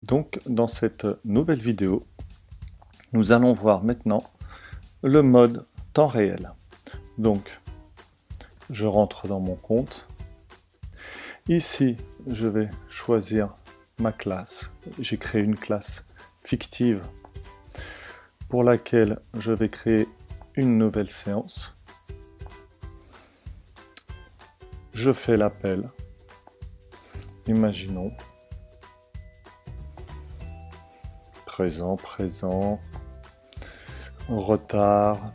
Donc, dans cette nouvelle vidéo, nous allons voir maintenant le mode temps réel. Donc, je rentre dans mon compte. Ici, je vais choisir ma classe. J'ai créé une classe fictive pour laquelle je vais créer une nouvelle séance. Je fais l'appel. Imaginons. Présent, présent, retard,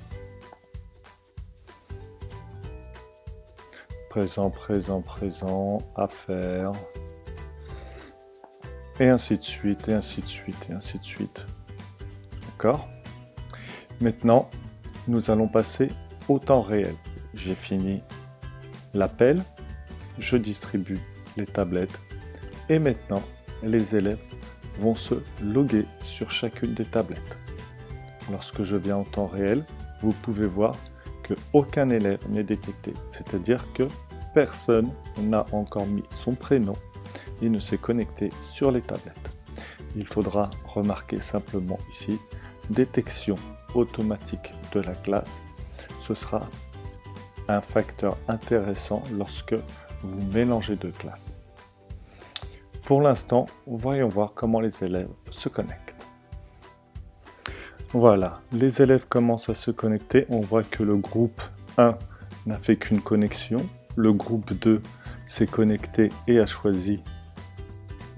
présent, présent, présent, affaire, et ainsi de suite, et ainsi de suite, et ainsi de suite. D'accord? Maintenant, nous allons passer au temps réel. J'ai fini l'appel, je distribue les tablettes, et maintenant, les élèves vont se loguer sur chacune des tablettes. Lorsque je viens en temps réel, vous pouvez voir qu'aucun élève n'est détecté, c'est-à-dire que personne n'a encore mis son prénom et ne s'est connecté sur les tablettes. Il faudra remarquer simplement ici détection automatique de la classe. Ce sera un facteur intéressant lorsque vous mélangez deux classes. Pour l'instant, voyons voir comment les élèves se connectent. Voilà, les élèves commencent à se connecter. On voit que le groupe 1 n'a fait qu'une connexion. Le groupe 2 s'est connecté et a choisi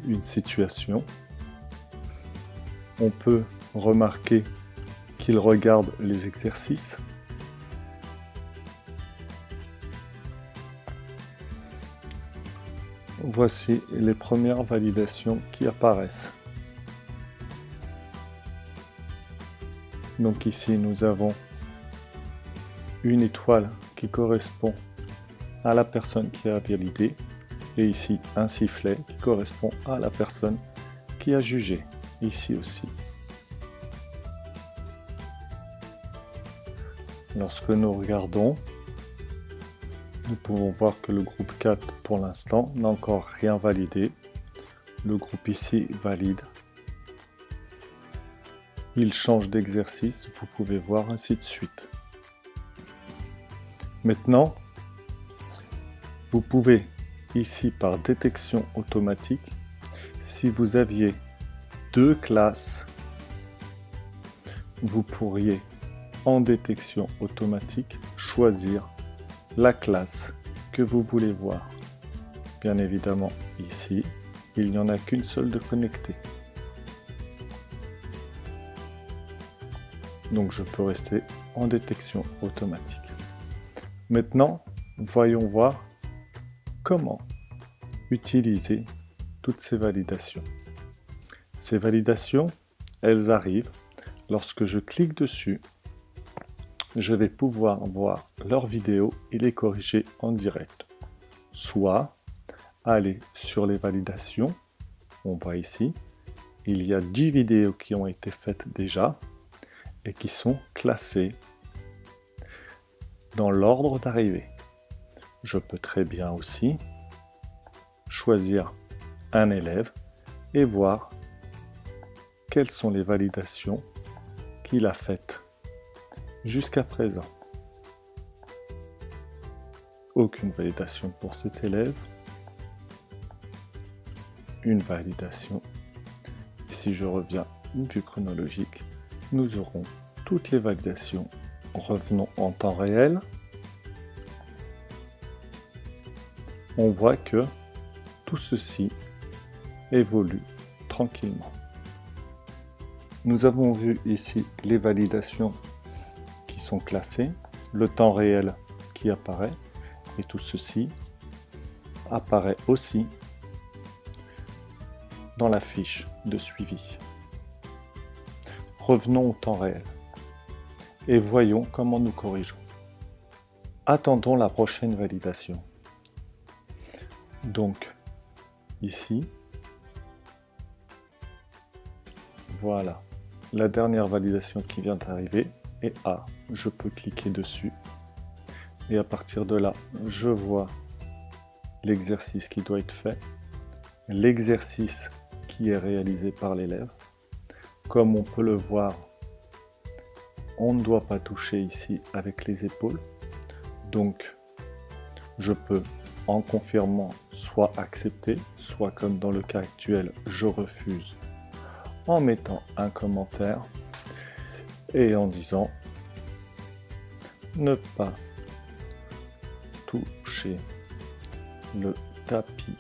une situation. On peut remarquer qu'ils regardent les exercices. Voici les premières validations qui apparaissent. Donc ici, nous avons une étoile qui correspond à la personne qui a validé. Et ici, un sifflet qui correspond à la personne qui a jugé. Ici aussi. Lorsque nous regardons, nous pouvons voir que le groupe 4, pour l'instant, n'a encore rien validé. Le groupe ici valide. Il change d'exercice, vous pouvez voir ainsi de suite. Maintenant, vous pouvez, ici par détection automatique, si vous aviez deux classes, vous pourriez, en détection automatique, choisir la classe que vous voulez voir. Bien évidemment, ici, il n'y en a qu'une seule de connectée. Donc je peux rester en détection automatique. Maintenant, voyons voir comment utiliser toutes ces validations. Ces validations, elles arrivent lorsque je clique dessus. Je vais pouvoir voir leurs vidéos et les corriger en direct. Soit aller sur les validations, on voit ici, il y a 10 vidéos qui ont été faites déjà et qui sont classées dans l'ordre d'arrivée. Je peux très bien aussi choisir un élève et voir quelles sont les validations qu'il a faites jusqu'à présent. Aucune validation pour cet élève. Une validation. Et si je reviens une vue chronologique, nous aurons toutes les validations. Revenons en temps réel. On voit que tout ceci évolue tranquillement. Nous avons vu ici les validations qui sont classées, le temps réel qui apparaît, et tout ceci apparaît aussi dans la fiche de suivi. Revenons au temps réel et voyons comment nous corrigeons. Attendons la prochaine validation. Donc, ici, voilà, la dernière validation qui vient d'arriver est A. Je peux cliquer dessus et à partir de là, je vois l'exercice qui doit être fait, l'exercice qui qui est réalisé par l'élève. Comme on peut le voir, on ne doit pas toucher ici avec les épaules. Donc, je peux, en confirmant, soit accepter, soit comme dans le cas actuel, je refuse, en mettant un commentaire et en disant ne pas toucher le tapis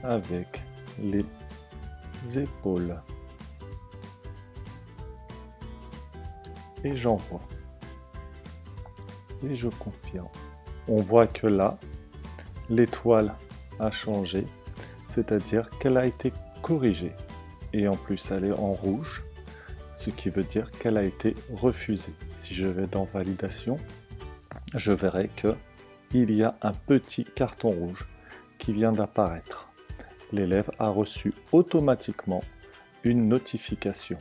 avec les épaules. Et j'envoie. Et je confirme. On voit que là, l'étoile a changé, c'est-à-dire qu'elle a été corrigée. Et en plus, elle est en rouge, ce qui veut dire qu'elle a été refusée. Si je vais dans validation, je verrai qu'il y a un petit carton rouge qui vient d'apparaître. L'élève a reçu automatiquement une notification.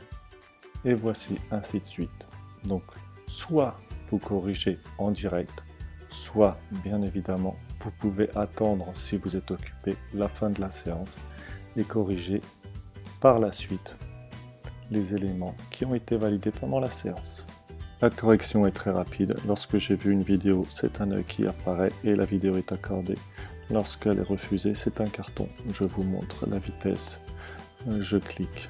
Et voici ainsi de suite. Donc, soit vous corrigez en direct, soit, bien évidemment, vous pouvez attendre, si vous êtes occupé, la fin de la séance et corriger par la suite les éléments qui ont été validés pendant la séance. La correction est très rapide. Lorsque j'ai vu une vidéo, c'est un œil qui apparaît et la vidéo est accordée. Lorsqu'elle est refusée, c'est un carton. Je vous montre la vitesse. Je clique.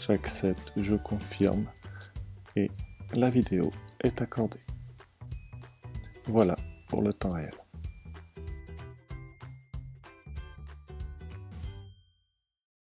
J'accepte, je confirme et la vidéo est accordée. Voilà pour le temps réel.